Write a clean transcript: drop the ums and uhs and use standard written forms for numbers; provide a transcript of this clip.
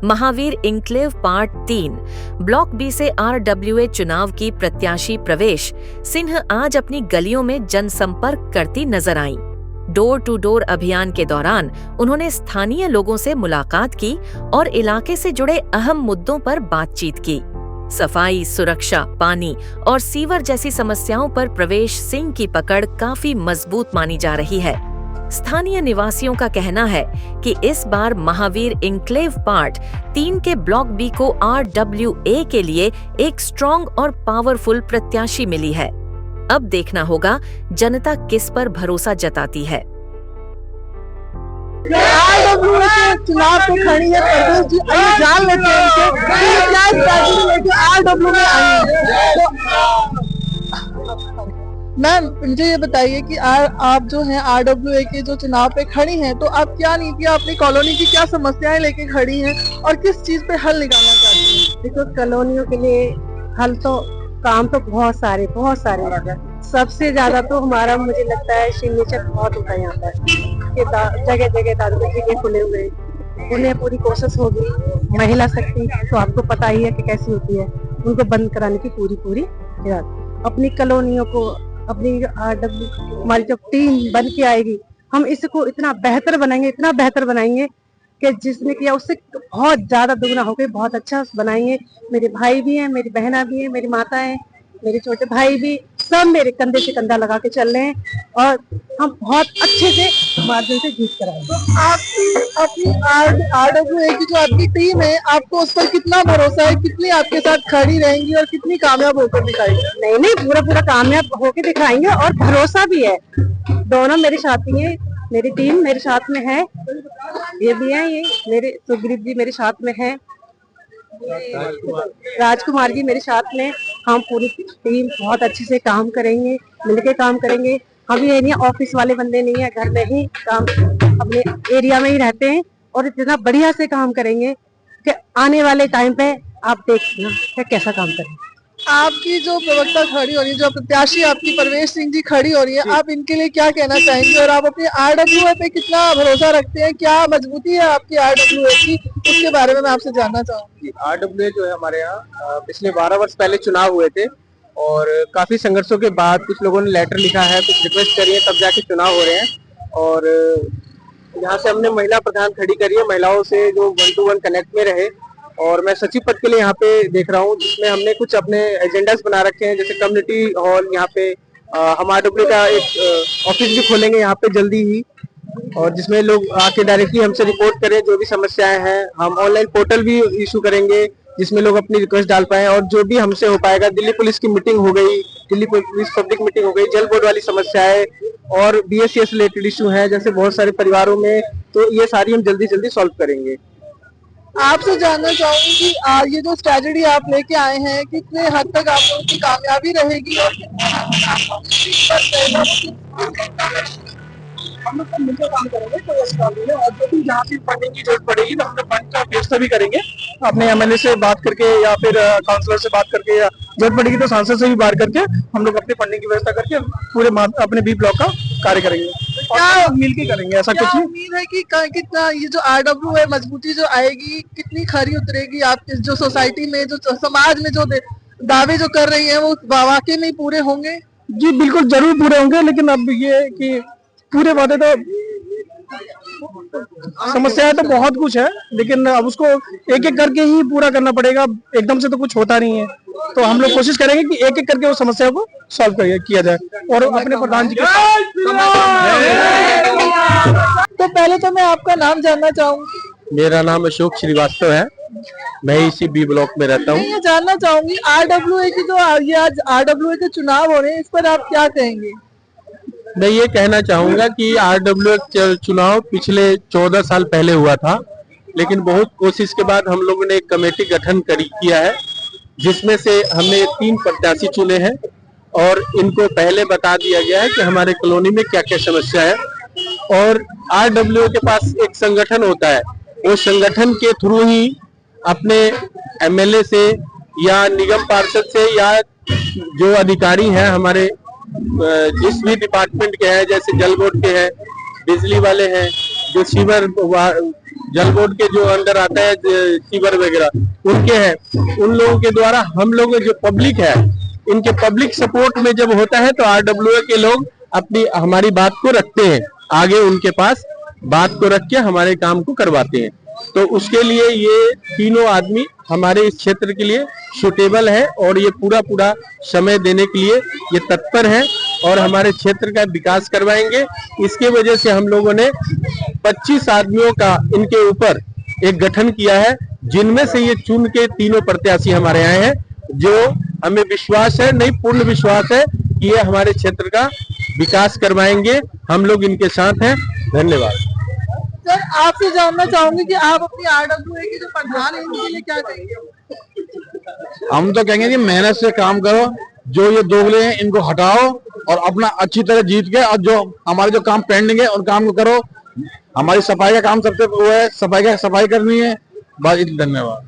Mahavir enclave part 3 block B से RWA चुनाव की प्रत्याशी प्रवेश सिंह आज अपनी गलियों में जनसंपर्क करती नजर आईं। डोर टू डोर अभियान के दौरान उन्होंने स्थानीय लोगों से मुलाकात की और इलाके से जुड़े अहम मुद्दों पर बातचीत की। सफाई, सुरक्षा, पानी और सीवर जैसी समस्याओं पर प्रवेश सिंह की पकड़ काफी मजबूत मानी जा रही है। स्थानीय निवासियों का कहना है कि इस बार महावीर इंक्लेव पार्ट 3 के ब्लॉक बी को RWA के लिए एक स्ट्रॉन्ग और पावरफुल प्रत्याशी मिली है। अब देखना होगा जनता किस पर भरोसा जताती है। RWA के चुनाव पे खड़ी है प्रवेश जी, आइए जान लेते हैं इनसे क्या स्ट्रैटेजी लेके RWA में आई है। मैम मुझे ये बताइए कि आप जो हैं RWA के जो चुनाव पे खड़ी हैं, तो आप क्या नीतियाँ अपनी कॉलोनी की क्या समस्याएं लेके खड़ी हैं और किस चीज पे हल निकालना चाहती हैं? देखो, कॉलोनियों के लिए हल तो काम तो बहुत सारे सबसे ज्यादा तो हमारा मुझे लगता है सिग्नेचर बहुत होता है यहाँ पर। जगह जगह दादाजी के खुले हुए, उन्हें पूरी कोशिश होगी। महिला शक्ति तो आपको पता ही है कि कैसी होती है, उनको बंद कराने की पूरी अपनी कॉलोनियों को, अपनी हमारी जब टीम बन के आएगी, हम इसको इतना बेहतर बनाएंगे कि जिसने किया उससे बहुत ज्यादा दुगना होकर बहुत अच्छा बनाएंगे। मेरे भाई भी हैं, मेरी बहना भी है, मेरी माता है, मेरे छोटे भाई भी, सब मेरे कंधे से कंधा लगा के चल रहे हैं और हम बहुत अच्छे से मार्जिन से जीत कराएंगे। तो आपकी RWA की जो आपकी टीम है, आपको उस पर कितना भरोसा है, कितनी आपके साथ खड़ी रहेंगी और कितनी कामयाब होकर दिखाएंगे? नहीं, पूरा कामयाब होके दिखाएंगे और भरोसा भी है। दोनों मेरे साथी हैं, मेरी टीम मेरे साथ में है, ये भी है, ये मेरे सुग्रीव जी मेरे साथ में है, राजकुमार जी मेरे साथ में। हम पूरी टीम बहुत अच्छे से काम करेंगे, मिलके काम करेंगे। हम ये नहीं ऑफिस वाले बंदे नहीं है, घर में ही काम अपने एरिया में ही रहते हैं और इतना बढ़िया से काम करेंगे कि आने वाले टाइम पे आप देखना कि कैसा काम करेंगे। आपकी जो प्रवक्ता खड़ी हो रही है, जो प्रत्याशी आपकी प्रवेश सिंह जी खड़ी हो रही है, आप इनके लिए क्या कहना चाहेंगे और आप अपने RWA पे कितना भरोसा रखते हैं? क्या मजबूती है आपकी RWA की, उसके बारे में मैं आपसे जानना चाहूंगी। RWA जो है हमारे यहाँ पिछले 12 वर्ष पहले चुनाव हुए थे और काफी संघर्षों के बाद कुछ लोगों ने लेटर लिखा है, कुछ रिक्वेस्ट करी है, तब जाके चुनाव हो रहे हैं। और यहाँ से हमने महिला प्रधान खड़ी करी है, महिलाओं से जो 1 to 1 कनेक्ट में रहे। और मैं सचिव पद के लिए यहाँ पे देख रहा हूँ, जिसमें हमने कुछ अपने एजेंडास बना रखे हैं, जैसे कम्युनिटी हॉल, यहाँ पे हम RWA का एक ऑफिस भी खोलेंगे यहाँ पे जल्दी ही, और जिसमें लोग आके डायरेक्टली हमसे रिपोर्ट करें जो भी समस्याएं हैं। हम ऑनलाइन पोर्टल भी इशू करेंगे जिसमें लोग अपनी रिक्वेस्ट डाल पाए, और जो भी हमसे हो पाएगा। दिल्ली पुलिस की मीटिंग हो गई, दिल्ली पुलिस पब्लिक मीटिंग हो गई, जल बोर्ड वाली समस्याएं और BSc रिलेटेड इशू है जैसे बहुत सारे परिवारों में, तो ये सारी हम जल्दी सॉल्व करेंगे। आपसे जानना चाहूंगी कि ये जो स्ट्रैटेजी आप लेके आए हैं, कितने हद तक आप लोगों की कामयाबी रहेगी और हम लोग मिलकर काम करेंगे, कोई ऐसा नहीं है। और जो भी जहाँ भी फंडिंग की जरूरत पड़ेगी तो हम लोग फंड का व्यवस्था भी करेंगे, अपने MLA से बात करके या फिर काउंसलर से बात करके, या जरूरत पड़ेगी तो सांसद से भी बात करके हम लोग अपनी फंडिंग की व्यवस्था करके पूरे अपने B ब्लॉक का कार्य करेंगे। क्या मिलके करेंगे, ऐसा कुछ नहीं। उम्मीद है कि कितना ये जो RWA मजबूती जो आएगी, कितनी खरी उतरेगी आपके जो सोसाइटी में, जो समाज में जो दावे जो कर रही है, वो वाकई में पूरे होंगे? जी बिल्कुल जरूर पूरे होंगे, लेकिन अब ये कि पूरे वादे तो, समस्याएं तो बहुत कुछ है, लेकिन अब उसको एक एक करके ही पूरा करना पड़ेगा, एकदम से तो कुछ होता नहीं है। तो हम लोग कोशिश करेंगे कि एक एक करके वो समस्या को सॉल्व किया जाए और अपने प्रधान जी के। तो पहले तो मैं आपका नाम जानना चाहूंगी। मेरा नाम अशोक श्रीवास्तव है, मैं इसी B ब्लॉक में रहता हूँ। मैं जानना चाहूंगी RWA की जो ये आज RWA के चुनाव हो रहे हैं, इस पर आप क्या कहेंगे? मैं ये कहना चाहूंगा कि RWA चुनाव पिछले 14 साल पहले हुआ था, लेकिन बहुत कोशिश के बाद हम लोगों ने एक कमेटी गठन किया है, जिसमें से हमने 3 प्रत्याशी चुने हैं और इनको पहले बता दिया गया है कि हमारे कॉलोनी में क्या क्या समस्या है। और RWA के पास एक संगठन होता है, वो संगठन के थ्रू ही अपने MLA से या निगम पार्षद से या जो अधिकारी हैं हमारे जिस भी डिपार्टमेंट के हैं, जैसे जल बोर्ड के हैं, बिजली वाले हैं, जो सीवर जल बोर्ड के जो अंडर आता है सीवर वगैरह उनके हैं, उन लोगों के द्वारा हम लोग जो पब्लिक है इनके पब्लिक सपोर्ट में जब होता है तो आरडब्ल्यूए के लोग अपनी हमारी बात को रखते हैं आगे, उनके पास बात को रख के हमारे काम को करवाते हैं। तो उसके लिए ये तीनों आदमी हमारे इस क्षेत्र के लिए सुटेबल है और ये पूरा समय देने के लिए ये तत्पर है और हमारे क्षेत्र का विकास करवाएंगे। इसके वजह से हम लोगों ने 25 आदमियों का इनके ऊपर एक गठन किया है, जिनमें से ये चुन के तीनों प्रत्याशी हमारे आए हैं, जो हमें विश्वास है, नहीं पूर्ण विश्वास है कि ये हमारे क्षेत्र का विकास करवाएंगे। हम लोग इनके साथ हैं। धन्यवाद। सर, आपसे जानना चाहूंगी कि आप अपनी आरडब्ल्यूए के जो प्रधान हैं उनके लिए क्या कहेंगे? हम तो कहेंगे कि मेहनत से काम करो, जो ये दोगले हैं इनको हटाओ और अपना अच्छी तरह जीत के, और जो हमारे जो काम पेंडिंग है उन काम को करो। हमारी सफाई का काम सबसे वो है, सफाई करनी है। बस, धन्यवाद।